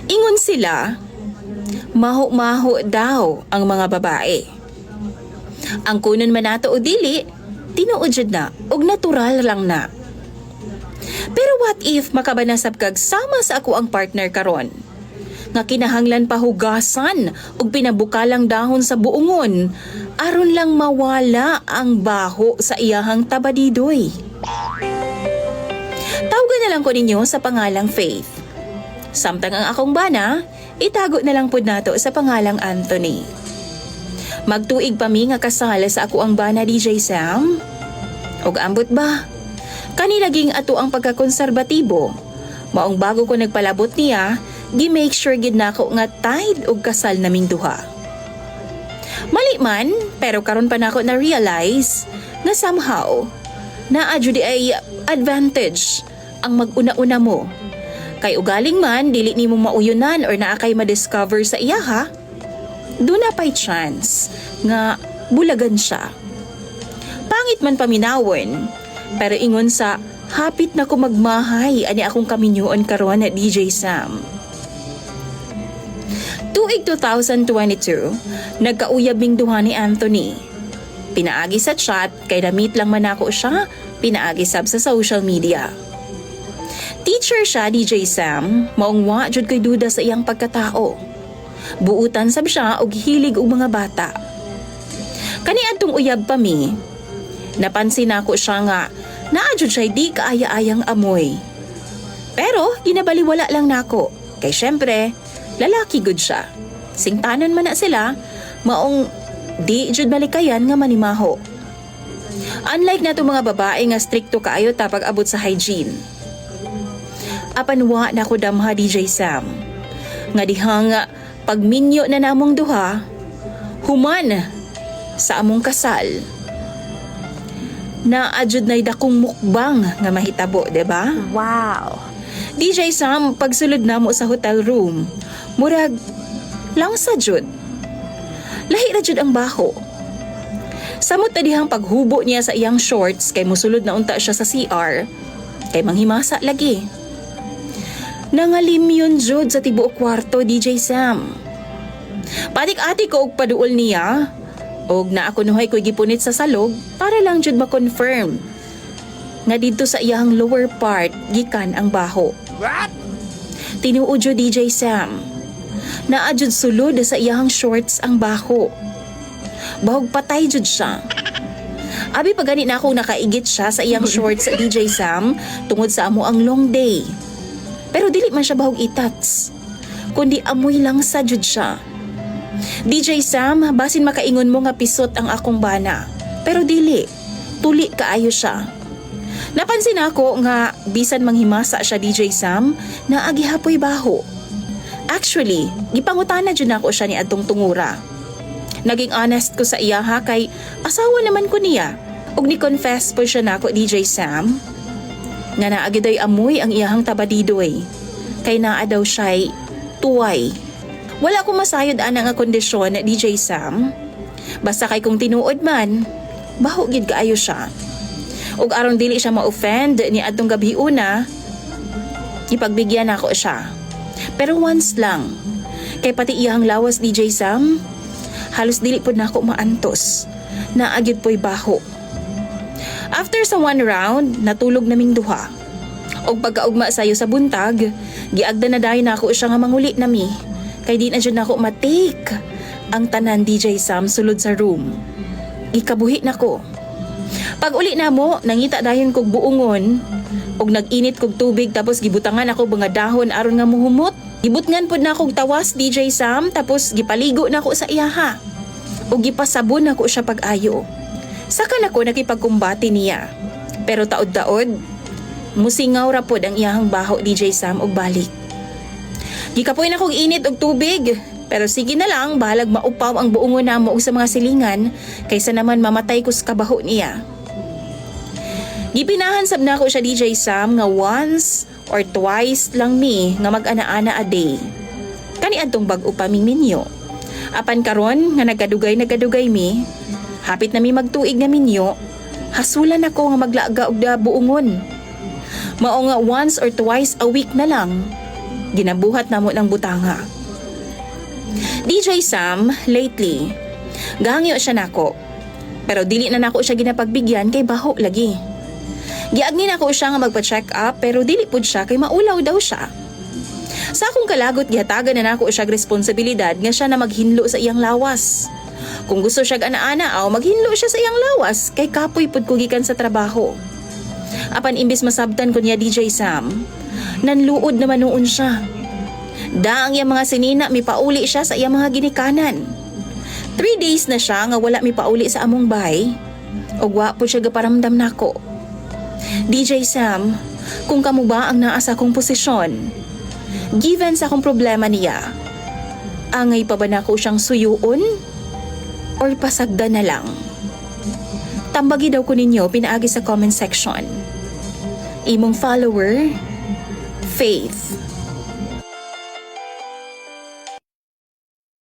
Ingon sila, maho-maho daw ang mga babae. Ang kunon man nato o dili, tinuod jud na og natural lang na. Pero what if makabanasab kag sama sa ako ang partner karon? Nga kinahanglan pahugasan og pinabukalang dahon sa buongon aron lang mawala ang baho sa iyahang tabadidoy. Tawagan na lang ko ninyo sa pangalang Faith. Samtang ang akong bana, itago na lang pud nato sa pangalang Anthony. Magtuig pa mi nga kasal sa ako ang bana DJ Sam. Og ambot ba? Kanilaging ato ang pagkakonserbatibo. Maong bago ko nagpalabot niya, gi-make sure gid nako nga tied og kasal naming duha. Mali man, pero karon pa nako na realize na somehow naa jud ay advantage ang mag-una-una mo. Kay ugaling man dili nimo mauyunan or naa kay ma-discover sa iya ha. Doon na pa'y chance nga bulagan siya. Pangit man paminawon, pero ingon sa hapit na ko magmahay ani akong kaminyoon karon na DJ Sam. Tuig 2022, nagkauyabing duha ni Anthony. Pinaagi sa chat kay damit lang man ako siya, pinaagi sab sa social media. Teacher siya DJ Sam, maong wa jud kay duda sa iyang pagkatao. Buutan sab siya og hilig og mga bata. Kaniadtong uyab pa mi, napansin ako siya nga naa jud siya di kaaya-ayang amoy. Pero ginabaliwala lang nako, kay syempre lalaki gud siya. Singtanon man na sila, maong di jud malikayan nga manimaho. Unlike nato mga babae nga strikto kaayo tapag abot sa hygiene. Apan wa na ko damha DJ Sam. Nga dihang pagminyo na namong duha, human sa among kasal. Na adjud nay dakong mukbang nga mahitabo, diba? Wow! DJ Sam, pagsulod namo sa hotel room, murag lang sa jud. Lahi ra jud ang baho. Samot na dihang paghubo niya sa iyang shorts kay musulod na unta siya sa CR, kay manghimasa lagi. Nangalim yun jud sa tibuok kwarto, DJ Sam. Patik-atik ko og paduol niya, og na ako nuhay ko'y gipunit sa salog para lang jud ma-confirm nga dito sa iyang lower part gikan ang baho. What? Tinuod jud DJ Sam. Naa jud sulod sa iyang shorts ang baho. Bahog patay jud siya. Abi pa gani na akong nakaigit siya sa iyang shorts DJ Sam tungod sa amo ang long day. Pero dili man siya bahog itats, kundi amoy lang sa jud siya. DJ Sam, basin makaingon mo nga pisot ang akong bana. Pero dili, tuli kaayo siya. Napansin ako nga bisan manghimasa siya DJ Sam, na agihapoy baho. Actually, gipangutana jud nako siya ni adtong tungura. Naging honest ko sa iya ha, kay asawa naman ko niya. Og ni-confess po siya nako DJ Sam, nga naagiday amoy ang iyahang tabadidoy. Kay naa daw siya'y tuway. Wala ko masayod ana nga kondisyon na DJ Sam. Basta kay kung tinuod man, baho gid kaayo siya. Ug aron dili siya ma-offend ni adtong gabi una, ipagbigyan ako siya. Pero once lang, kay pati iyang lawas DJ Sam, halos dili pod nako maantos. Naagid po'y baho. After sa one round, natulog naming duha. Og pagkaugma sayo sa buntag, giagda na dayon nako siya nga manguli nami. Kay di na jud nako matake ang tanan DJ Sam sulod sa room. Ikabuhi nako. Pag uli namo, nangita dayon kog buongon og nag-init kog tubig tapos gibutangan ako mga dahon aron nga muhumot. Gibutngan pod na kog tawas DJ Sam tapos gipaligo nako sa iyaha. Og gipasabon nako siya pag-ayo. Saka nako nakipagkumbati niya. Pero taod-taod, musingaw ra pod ang iyahang baho DJ Sam og balik. Gikapoy na kog init og tubig, pero sige na lang bahalag maupaw ang buongon namo og sa mga silingan kaysa naman mamatay ko sa kabaho niya. Gipinahan sab nako siya DJ Sam nga once or twice lang mi nga mag-ana-ana a day. Kani adtong bag-o pa ming minyo. Apan karon nga nagadugay mi, hapit na mi magtuig nga minyo, hasulan ako nga maglaga og buongon. Mao nga once or twice a week na lang, Ginabuhat namo ng butanga. DJ Sam, lately, gangyo siya nako. Pero dili na nako siya ginapagbigyan kay baho lagi. Giagni nako siya nga magpa-check up pero dili pud siya kay maulaw daw siya. Sa akong kalagot gihatagan na nako siya responsibilidad nga siya na maghinlo sa iyang lawas. Kung gusto siya ana-ana aw maghinlo siya sa iyang lawas kay kapoy pud ko gikan sa trabaho. Apan imbis masabtan ko niya DJ Sam, nanluod naman noon siya. Daang iyang mga sinina mipauli siya sa iyang mga ginikanan. 3 days na siya nga wala mipauli sa among bay. Og wa po siya gaparamdam nako. DJ Sam, kung kamo ba ang naa sa akong posisyon, given sa akong problema niya, angay pa ba nako siyang suyuon? Or pasagda na lang? Tambagi daw ko ninyo pinaagi sa comment section. Imong follower, Faith.